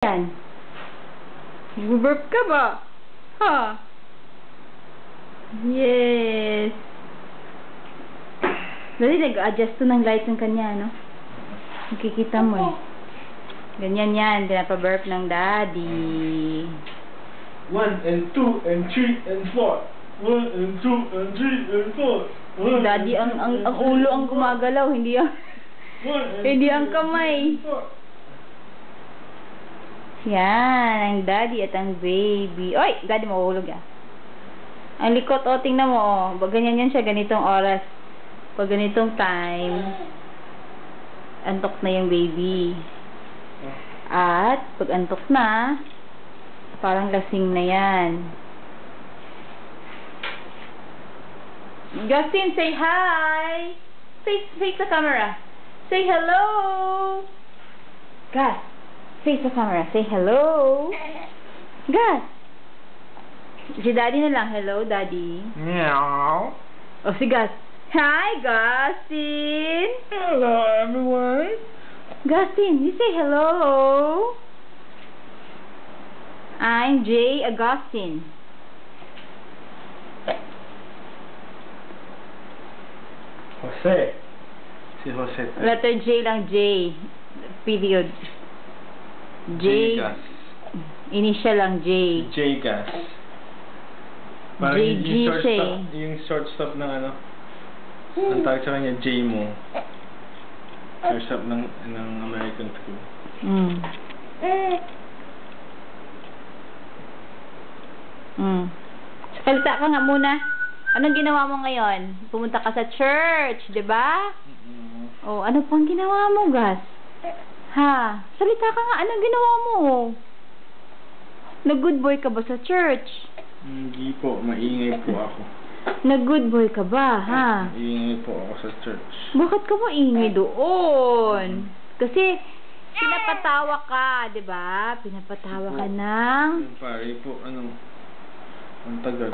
Yan. Nag-burp ka ba? Ha? Yes. Dali, nag-adjust to ng light ng kanya, no? Nakikita mo eh. Ganyan yan. Pinapaburp ng daddy. 1 and 2 and 3 and 4. 1 and 2 and 3 and 4. Daddy, ang ulo ang gumagalaw, hindi ang hindi ang kamay. Yan, ang daddy at ang baby. Oy, daddy mahuhulog yan. Ang likot, oh, tingnan mo, oh. Ganyan yan siya, ganitong oras. Pag ganitong time, antok na yung baby. At, pag antok na, parang lasing na yan. Justin, say hi! Face the camera. Say hello! Gus, face the camera. Say hello! Gus! Si daddy na lang. Hello, daddy. Meow. Oh, si Gus. Hi, Gustin! Hello, everyone. Gustin, you say hello. I'm Jay Agustin. Jose. Si Jose. Letter J lang, J. Period. J. Gas. Initial lang, J. J gas. Parang JG siya eh. yung shortstop ng ano. Ang tawag sa kanya, J mo. Shortstop ng American team. Salita ka nga muna. Anong ginawa mo ngayon? Pumunta ka sa church, di ba? Oh, ano pang ginawa mo, Gus? Ha? Salita ka nga. Anong ginawa mo? Nag-good boy ka ba sa church? Hindi po, maingay po ako. Nag-good boy ka ba, ha? Maingay po ako sa church. Bakit ka maingay doon? Kasi, pinapatawa ka, di ba? Pinapatawa ka ng... Yung pare po, ano, ang tagal.